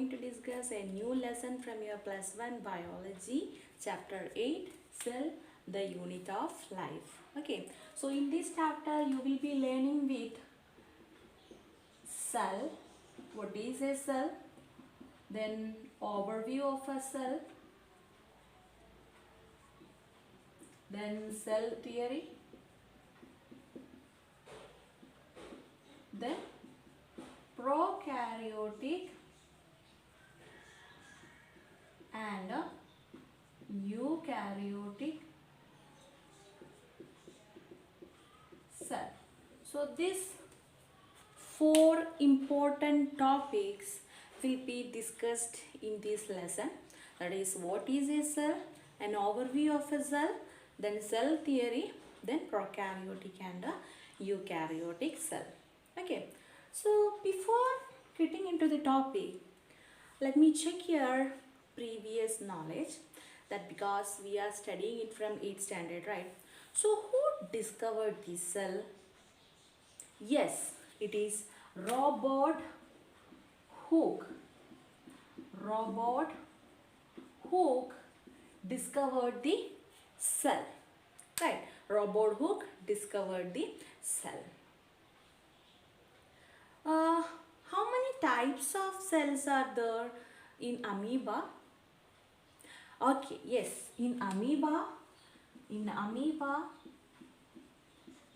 going to discuss a new lesson from your plus 1 biology chapter 8 cell, the unit of life. Okay, so in this chapter you will be learning with cell, what is a cell, then overview of a cell, then cell theory, then prokaryotic and eukaryotic cell. So these four important topics will be discussed in this lesson. That is, what is a cell, an overview of a cell, then cell theory, then prokaryotic and eukaryotic cell. Okay, so before getting into the topic, let me check your previous knowledge, that because we are studying it from 8th standard, right? So who discovered the cell? Yes, it is Robert Hooke. Robert Hooke discovered the cell. Right, Robert Hooke discovered the cell. How many types of cells are there in amoeba? Okay, yes, in amoeba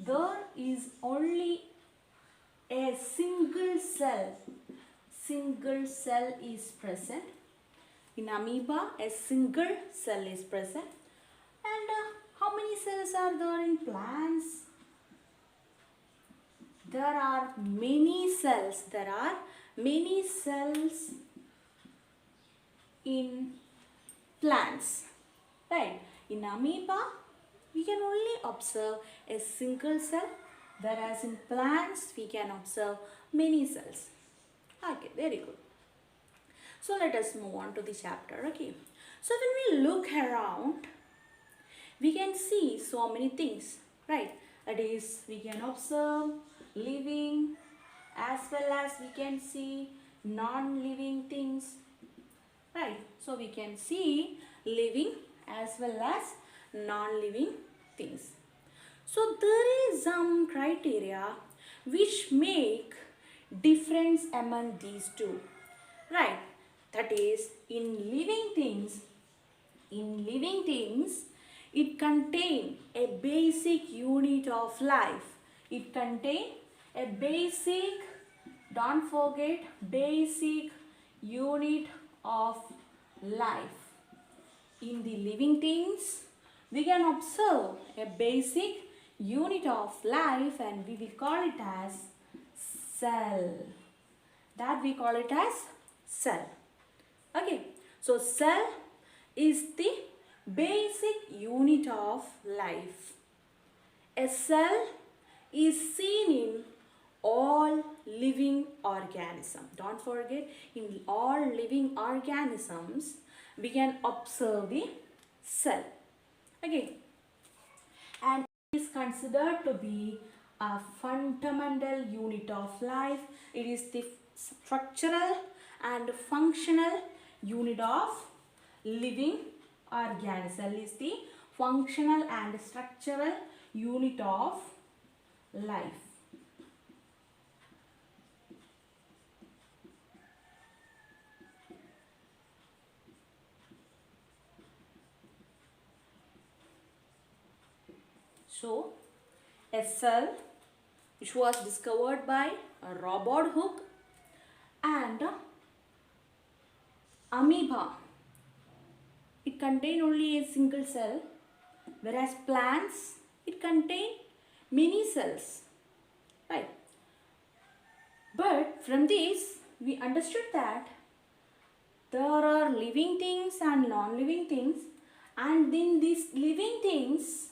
there is only a single cell is present. In amoeba, a single cell is present. And how many cells are there in plants? There are many cells. There are many cells in plants. Right? In amoeba, we can only observe a single cell, whereas in plants, we can observe many cells. Okay, very good. So let us move on to the chapter. Okay. So when we look around, we can see so many things, right? That is, we can observe living as well as we can see non-living things, right? So we can see living as well as non-living things. So there is some criteria which make difference among these two, right? That is, in living things, it contains a basic unit of life. It contains a basic, don't forget, basic unit of life. In the living things, we can observe a basic unit of life, and we will call it as cell. That we call it as cell. Okay, so cell is the basic unit of life. A cell is seen in all living organisms. Don't forget, in all living organisms, we can observe the cell. Okay, and it is considered to be a fundamental unit of life. It is the structural and functional unit of living organism. Is the functional and structural unit of life. So, a cell which was discovered by Robert Hooke, and amoeba, it contains only a single cell, whereas plants, it contains many cells, right? But from this, we understood that there are living things and non-living things, and in these living things,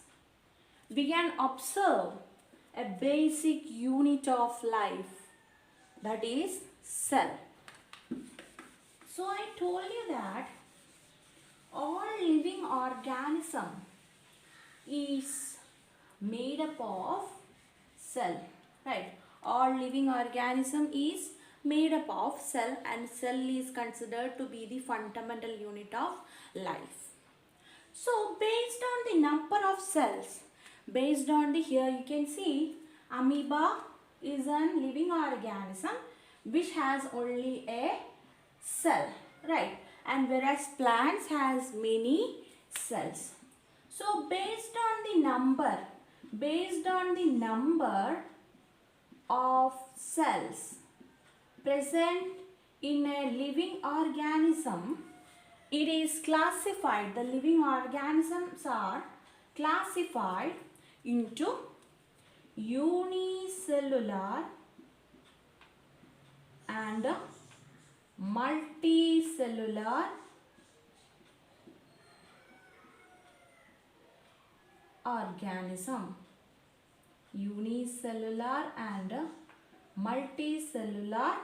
we can observe a basic unit of life, that is cell. So I told you that all living organism is made up of cell, right? All living organism is made up of cell, and cell is considered to be the fundamental unit of life. So based on the number of cells, based on the, here you can see amoeba is a living organism which has only a cell, right? And whereas plants has many cells. So based on the number of cells present in a living organism, it is classified, the living organisms are classified into unicellular and multicellular organism. Unicellular and multicellular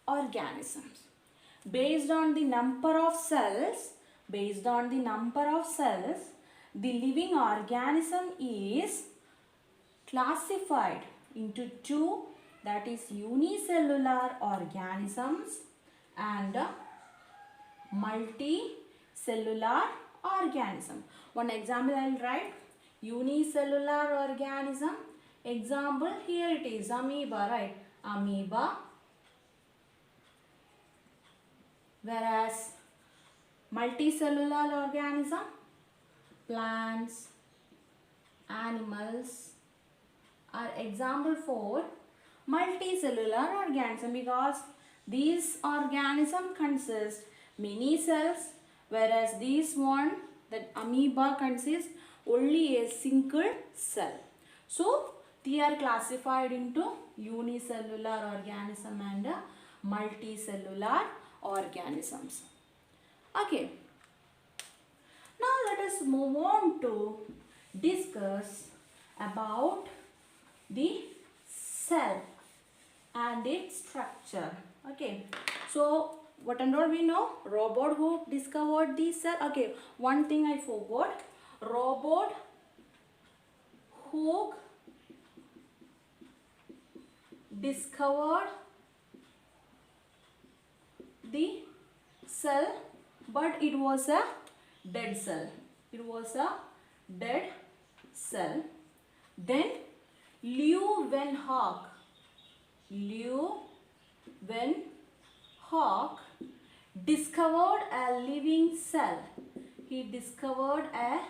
organisms. Based on the number of cells, the living organism is classified into two, that is unicellular organisms and multicellular organism. One example I will write: unicellular organism. Example, here it is amoeba, right? Amoeba. Whereas multicellular organism, plants, animals are example for multicellular organism, because these organism consist many cells, whereas this one, that amoeba, consists only a single cell. So they are classified into unicellular organism and multicellular organisms. Okay. Now let us move on to discuss about the cell and its structure. Okay. So what and all we know? Robert Hooke discovered the cell. Okay. One thing I forgot. Robert Hooke discovered the cell, but it was a dead cell. Then Leeuwenhoek discovered a living cell. He discovered a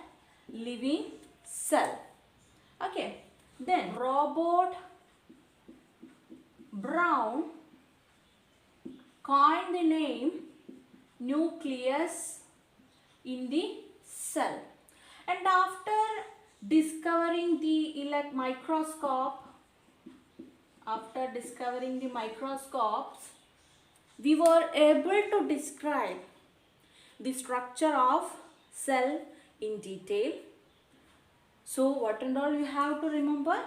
living cell. Okay. Then Robert Brown coined the name nucleus in the cell. And after discovering the microscopes, we were able to describe the structure of cell in detail. So what and all you have to remember?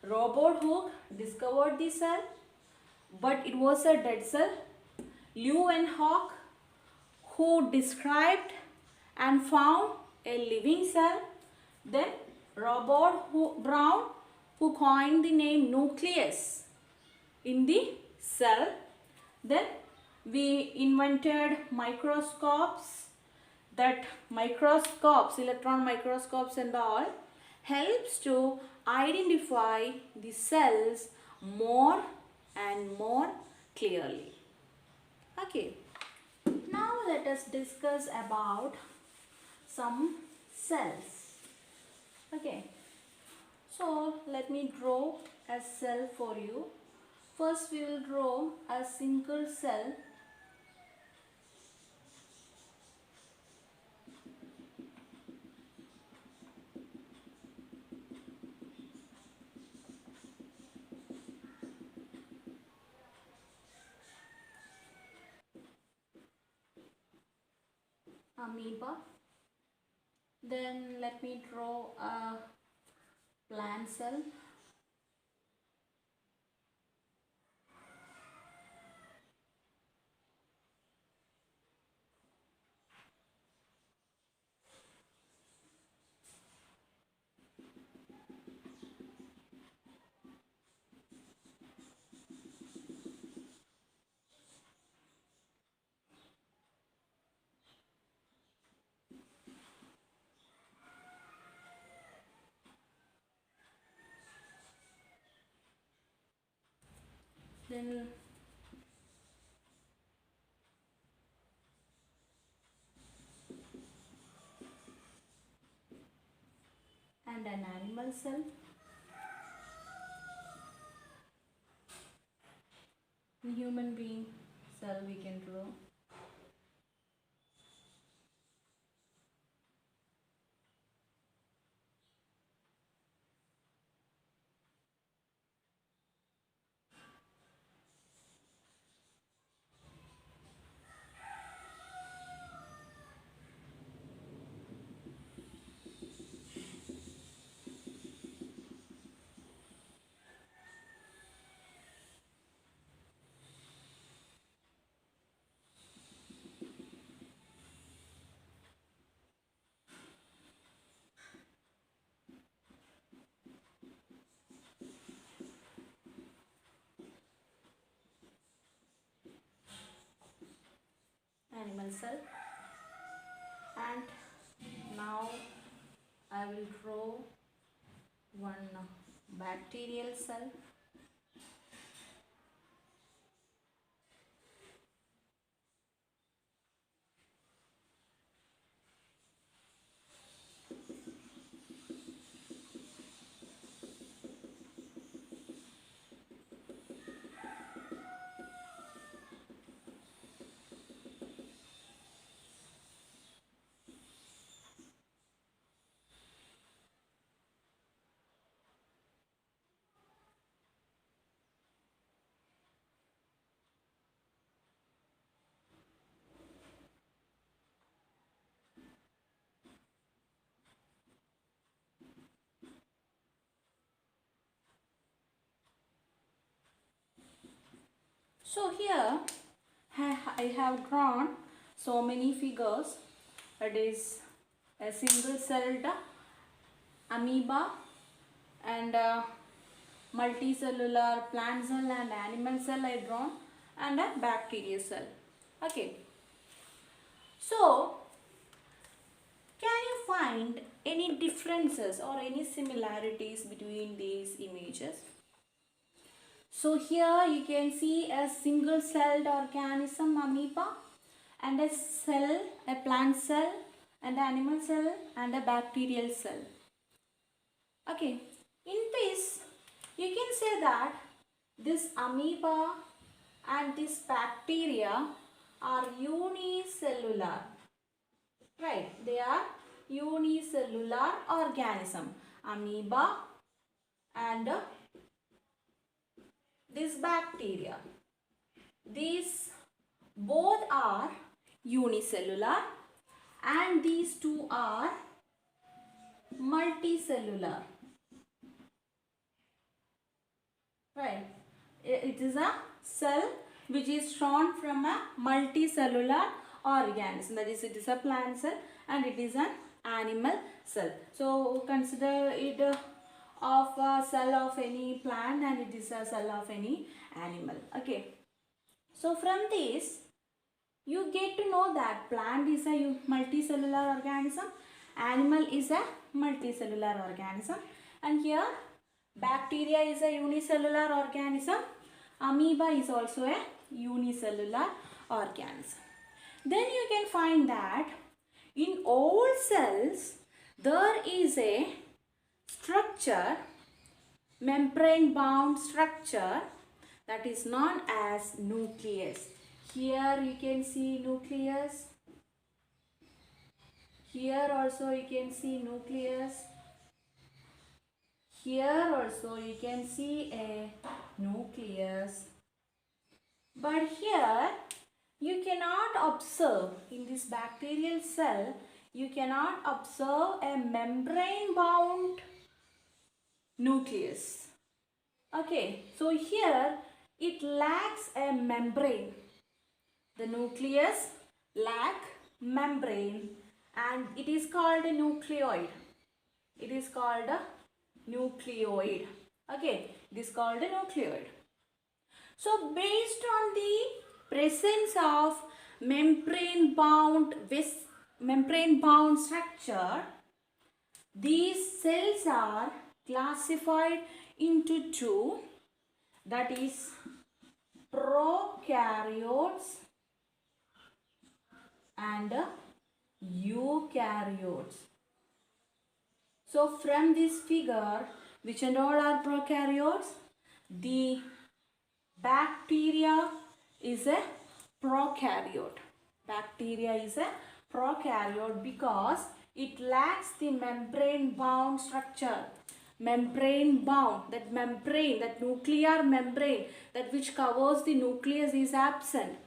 Robert Hooke discovered the cell, but it was a dead cell. Leeuwenhoek, who described and found a living cell. Then Robert Brown, who coined the name nucleus in the cell. Then we invented microscopes. That microscopes, electron microscopes and all, helps to identify the cells more and more clearly. Okay. Now let us discuss about some cells. Okay. So let me draw a cell for you. First we will draw a single cell. Amoeba. Then let me draw a plant cell. Then and an animal cell. In human being cell we can draw. Animal cell. And now I will draw one bacterial cell. So here I have drawn so many figures. It is a single celled amoeba and multicellular plant cell and animal cell I drawn and a bacteria cell. Okay. So can you find any differences or any similarities between these images? So here you can see a single celled organism amoeba and a cell, a plant cell and animal cell and a bacterial cell. Okay, in this you can say that this amoeba and this bacteria are unicellular. Right, they are unicellular organism. Amoeba and this bacteria. These both are unicellular and these two are multicellular. Right. It is a cell which is drawn from a multicellular organism. That is, it is a plant cell and it is an animal cell. So consider it of a cell of any plant and it is a cell of any animal. Okay. So from this you get to know that plant is a multicellular organism, animal is a multicellular organism, and here bacteria is a unicellular organism, amoeba is also a unicellular organism. Then you can find that in all cells there is a structure, membrane bound structure, that is known as nucleus. Here you can see nucleus. Here also you can see nucleus. Here also you can see a nucleus. But here you cannot observe, in this bacterial cell, you cannot observe a membrane bound nucleus. Okay, so here it lacks a membrane. The nucleus lack membrane and it is called a nucleoid. It is called a nucleoid. Okay, it is called a nucleoid. So based on the presence of membrane bound structure, these cells are classified into two, that is prokaryotes and eukaryotes. So from this figure, which and all are prokaryotes? The bacteria is a prokaryote. Bacteria is a prokaryote because it lacks the membrane bound structure. Membrane bound, that membrane, that nuclear membrane, that which covers the nucleus is absent.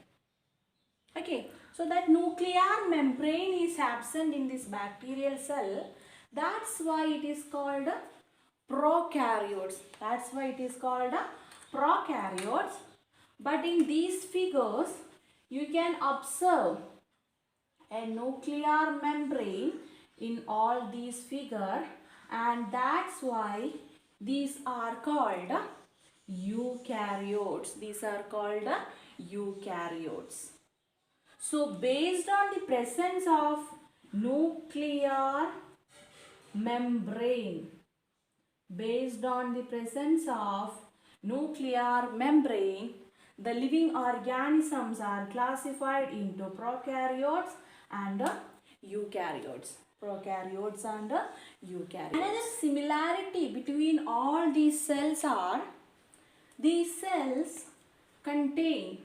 Okay, so that nuclear membrane is absent in this bacterial cell. That's why it is called prokaryotes. That's why it is called prokaryotes. But in these figures, you can observe a nuclear membrane in all these figures, and that's why these are called eukaryotes. These are called eukaryotes. So based on the presence of nuclear membrane, based on the presence of nuclear membrane, the living organisms are classified into prokaryotes and eukaryotes. Prokaryotes and eukaryotes. Another similarity between all these cells are, these cells contain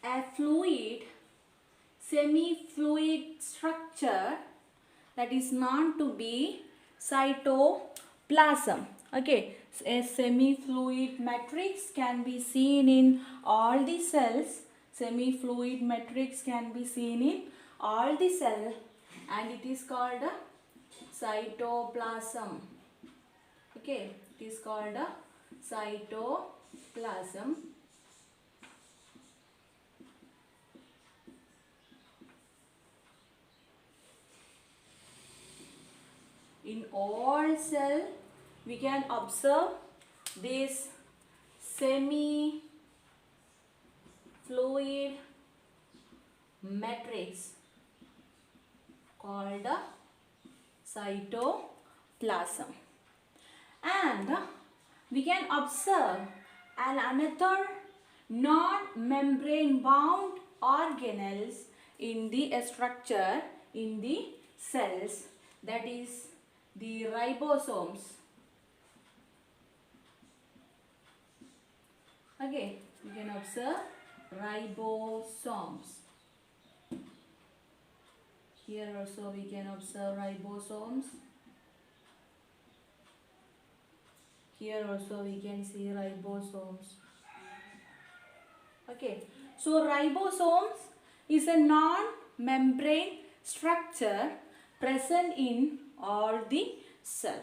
a fluid, semi-fluid structure that is known to be cytoplasm. Okay, a semi-fluid matrix can be seen in all the cells. Semi-fluid matrix can be seen in all the cells, and it is called a cytoplasm. Okay, it is called a cytoplasm. In all cell, we can observe this semi-fluid matrix called cytoplasm. And we can observe another non-membrane bound organelles in the structure in the cells, that is the ribosomes. Okay, you can observe ribosomes. Here also we can observe ribosomes. Here also we can see ribosomes. Okay, so ribosomes is a non-membrane structure present in all the cell.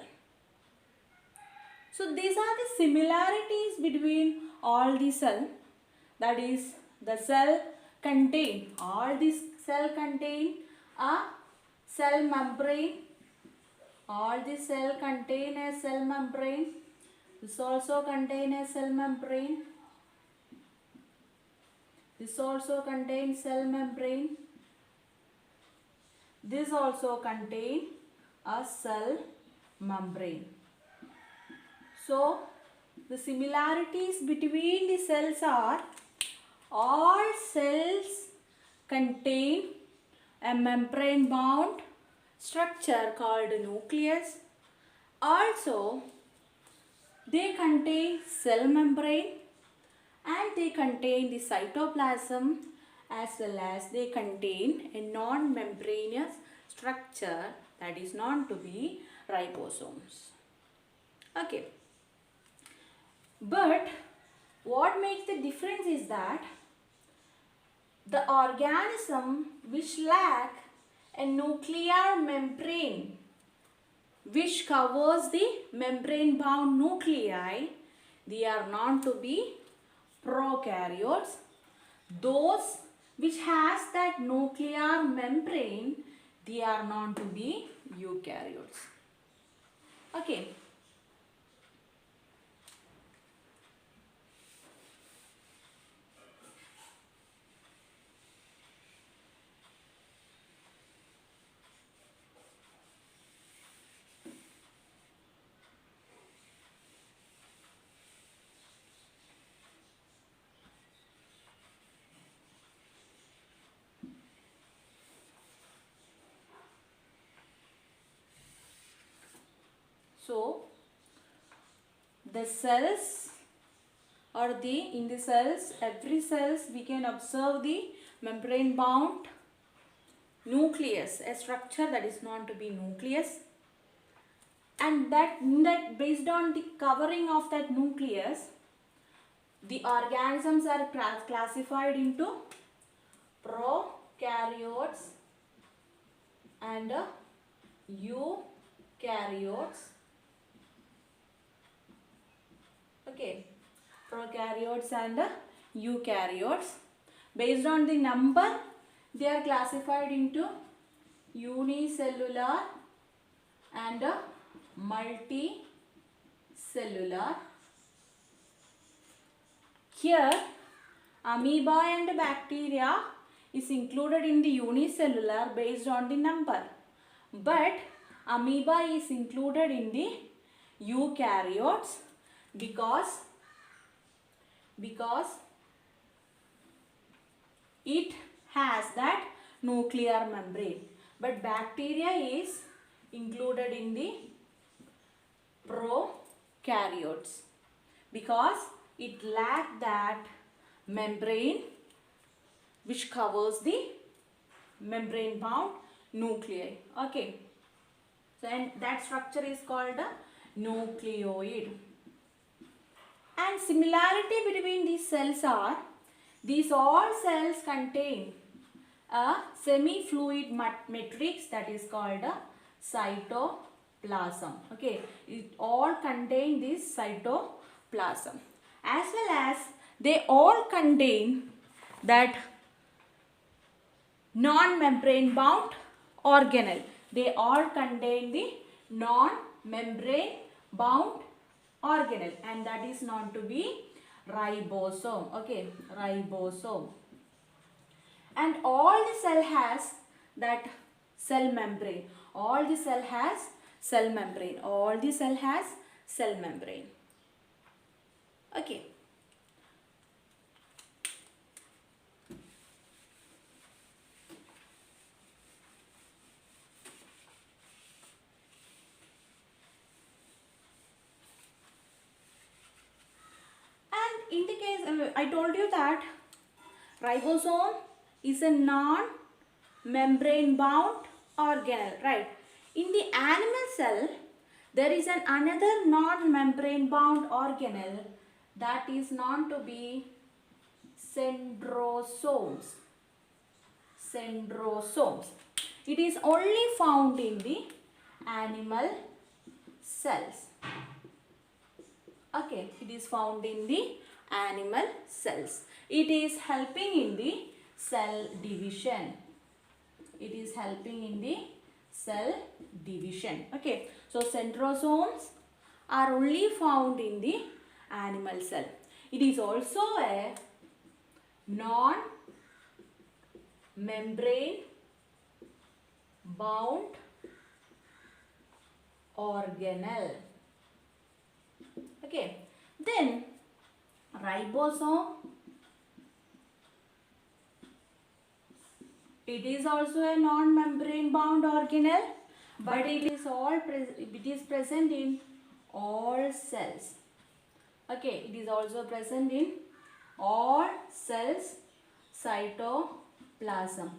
So these are the similarities between all the cell. That is, the cell contain, all these cell contain a cell membrane. All the cell contain a cell membrane. This also contain a cell membrane. This also contains cell membrane. This also contain a cell membrane. So the similarities between the cells are, all cells contain a membrane bound structure called nucleus. Also, they contain cell membrane and they contain the cytoplasm, as well as they contain a non-membranous structure that is known to be ribosomes. Okay. But what makes the difference is that the organism which lack a nuclear membrane which covers the membrane bound nuclei, they are known to be prokaryotes. Those which has that nuclear membrane, they are known to be eukaryotes. Okay. So the cells or in the cells, every cells we can observe the membrane bound nucleus, a structure that is known to be nucleus, and that based on the covering of that nucleus, the organisms are classified into prokaryotes and eukaryotes. Okay, prokaryotes and eukaryotes. Based on the number, they are classified into unicellular and multicellular. Here, amoeba and bacteria is included in the unicellular based on the number, but amoeba is included in the eukaryotes because it has that nuclear membrane, but bacteria is included in the prokaryotes because it lacks that membrane which covers the membrane bound nuclei. Okay, so and that structure is called a nucleoid. And similarity between these cells are, these all cells contain a semi-fluid matrix that is called a cytoplasm. Okay, it all contain this cytoplasm, as well as they all contain that non-membrane bound organelle. They all contain the non-membrane bound organelle, and that is known to be ribosome. Okay, ribosome. And all the cell has that cell membrane. All the cell has cell membrane. All the cell has cell membrane. Okay. In the case, I told you that ribosome is a non-membrane bound organelle, right? In the animal cell, there is another non-membrane bound organelle that is known to be centrosomes. Centrosomes. It is only found in the animal cells. Okay, it is found in the animal cells. It is helping in the cell division. It is helping in the cell division. Okay, so centrosomes are only found in the animal cell. It is also a non-membrane bound organelle. Okay, then ribosome, it is also a non-membrane bound organelle, but it is present in all cells. Okay, it is also present in all cells cytoplasm.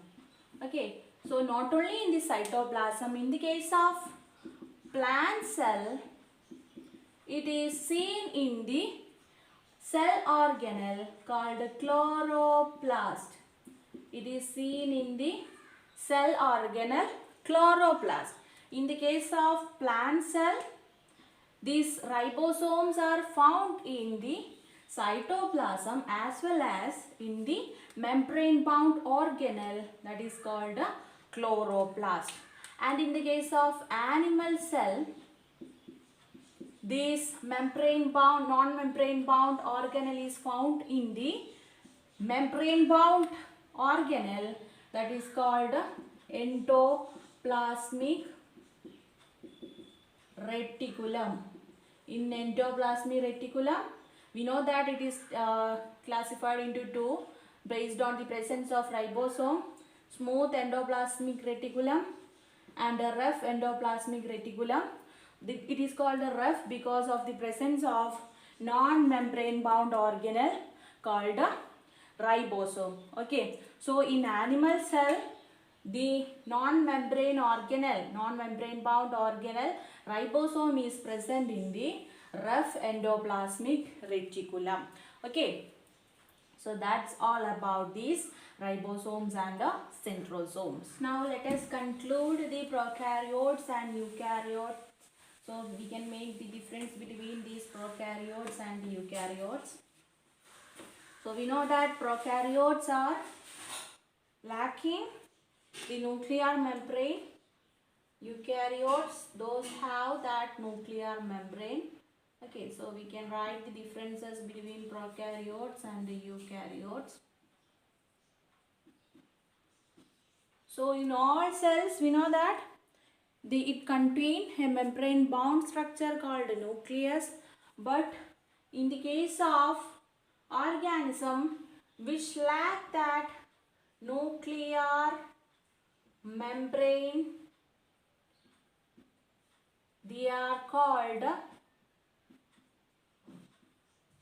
Okay, so not only in the cytoplasm, in the case of plant cell, it is seen in the cell organelle called chloroplast. It is seen in the cell organelle chloroplast. In the case of plant cell, these ribosomes are found in the cytoplasm as well as in the membrane bound organelle that is called a chloroplast. And in the case of animal cell, this membrane bound, non-membrane bound organelle is found in the membrane bound organelle that is called endoplasmic reticulum. In endoplasmic reticulum, we know that it is classified into two based on the presence of ribosome, smooth endoplasmic reticulum and a rough endoplasmic reticulum. It is called a rough because of the presence of non-membrane bound organelle called a ribosome. Okay, so in animal cell, the non-membrane bound organelle ribosome is present in the rough endoplasmic reticulum. Okay, so that's all about these ribosomes and centrosomes. Now let us conclude the prokaryotes and eukaryotes. So we can make the difference between these prokaryotes and eukaryotes. So we know that prokaryotes are lacking the nuclear membrane. Eukaryotes, those have that nuclear membrane. Okay, so we can write the differences between prokaryotes and the eukaryotes. So in all cells, we know that it contains a membrane bound structure called nucleus, but in the case of organism which lack that nuclear membrane, they are called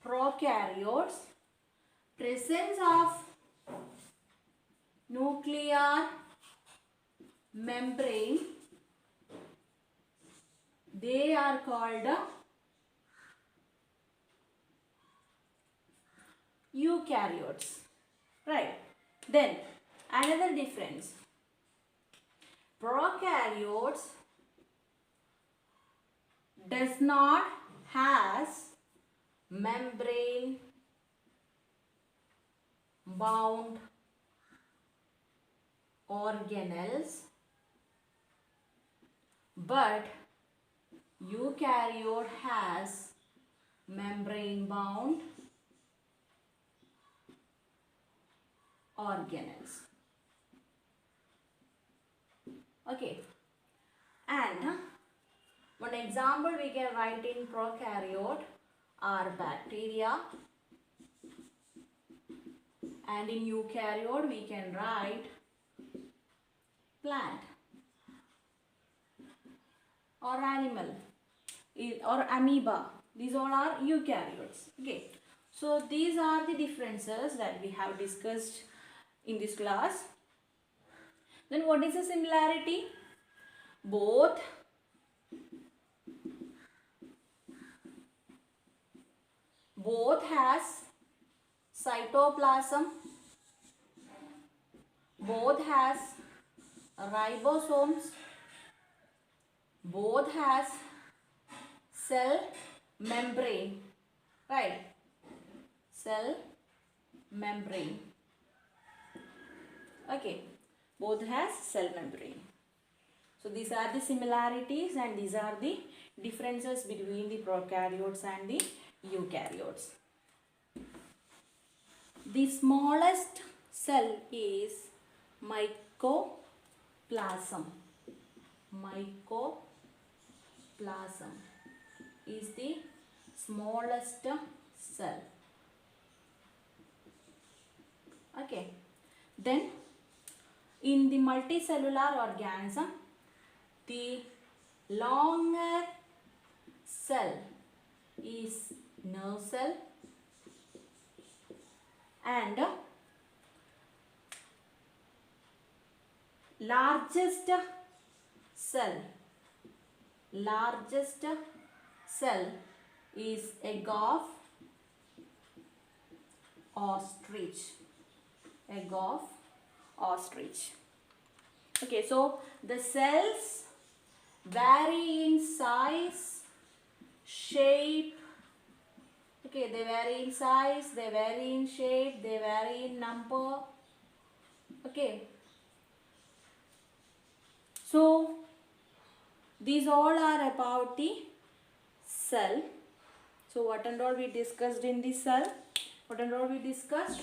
prokaryotes. Presence of nuclear membrane, they are called eukaryotes. Right. Then another difference. Prokaryotes does not has membrane bound organelles, but eukaryote has membrane bound organelles. Okay, and one example we can write in prokaryote are bacteria, and in eukaryote we can write plant or animal or amoeba. These all are eukaryotes. Okay, so these are the differences that we have discussed in this class. Then what is the similarity? Both has cytoplasm, both has ribosomes, both has cell membrane, right? Cell membrane. Okay, both has cell membrane. So these are the similarities and these are the differences between the prokaryotes and the eukaryotes. The smallest cell is mycoplasm. Mycoplasm is the smallest cell. Okay. Then in the multicellular organism, the longer cell is nerve cell, and largest cell is egg of ostrich. Egg of ostrich. Okay, so the cells vary in size, shape. Okay, they vary in size, they vary in shape, they vary in number. Okay, so these all are about the cell. So what and all we discussed in the cell? What and all we discussed?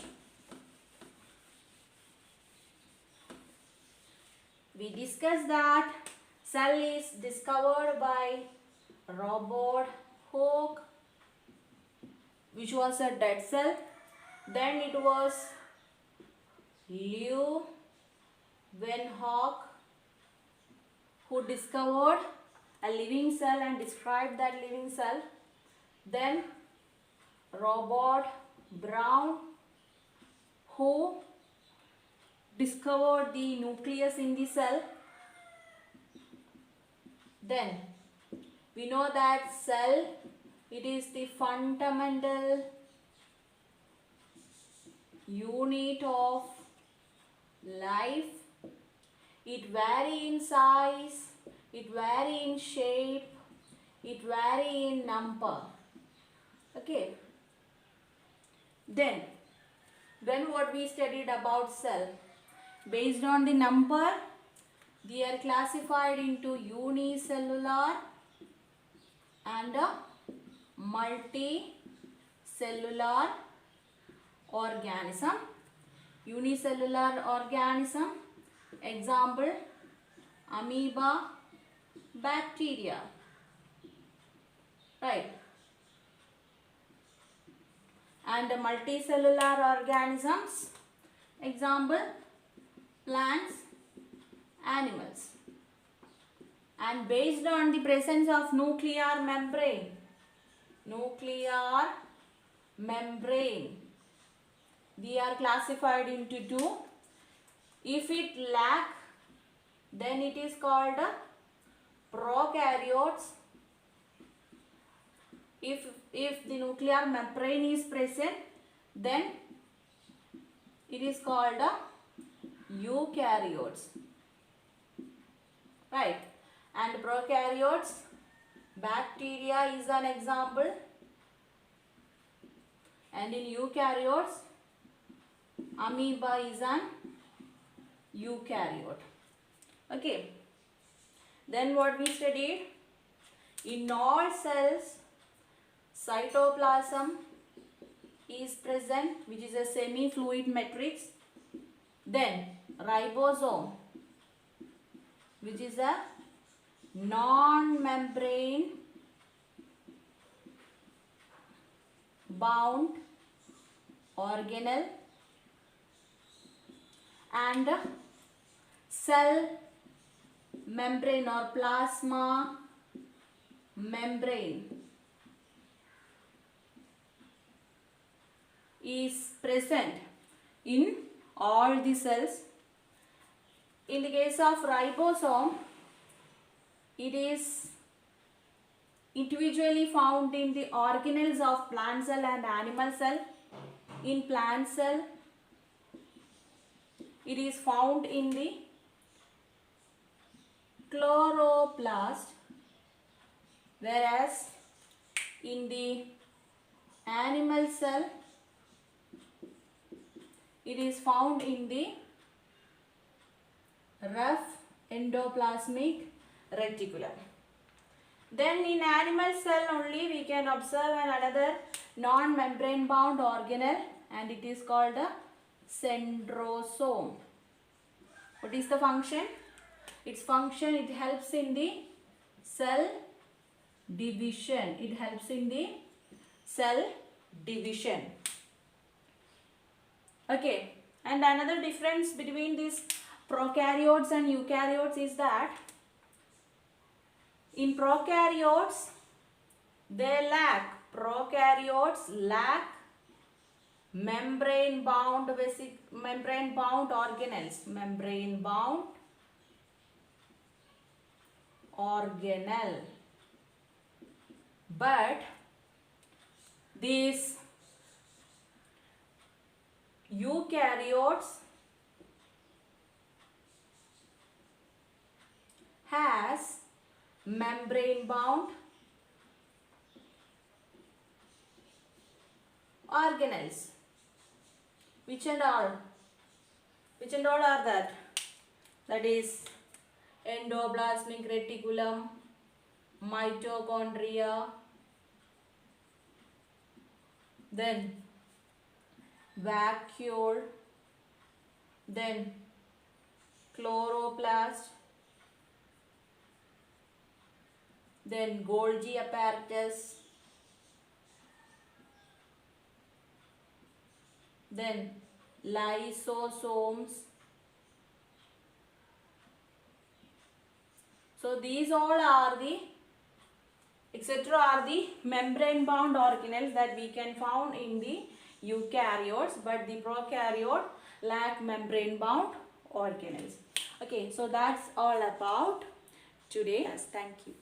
We discussed that cell is discovered by Robert Hooke, which was a dead cell. Then it was Leeuwenhoek who discovered a living cell and described that living cell. Then Robert Brown, who discovered the nucleus in the cell. Then we know that cell, it is the fundamental unit of life. It vary in size, it vary in shape, it vary in number. Okay. Then what we studied about cell, based on the number, they are classified into unicellular and multicellular organism. Unicellular organism, example, amoeba, bacteria, right? And multicellular organisms, example, plants, animals. And based on the presence of nuclear membrane, they are classified into two. If it lack, then it is called prokaryotes. If the nuclear membrane is present, then it is called eukaryotes, right? And prokaryotes, bacteria is an example, and in eukaryotes, amoeba is an eukaryote. Okay. Then what we studied, in all cells, cytoplasm is present, which is a semi-fluid matrix. Then ribosome, which is a non-membrane bound organelle, and cell membrane or plasma membrane is present in all the cells. In the case of ribosome, it is individually found in the organelles of plant cell and animal cell. In plant cell, it is found in the chloroplast, whereas in the animal cell, it is found in the rough endoplasmic reticulum. Then in animal cell only we can observe another non-membrane bound organelle, and it is called a centrosome. What is the function? Its function, it helps in the cell division. It helps in the cell division. Okay. And another difference between these prokaryotes and eukaryotes is that in prokaryotes, prokaryotes lack membrane bound organelle, but these eukaryotes has membrane bound organelles. Which and all are that? That is endoplasmic reticulum, mitochondria, then vacuole, then chloroplast, then Golgi apparatus, then lysosomes. So these all are the etc. are the membrane bound organelles that we can found in the eukaryotes, but the prokaryote lack membrane bound organelles. Okay, so that's all about today. Yes, thank you.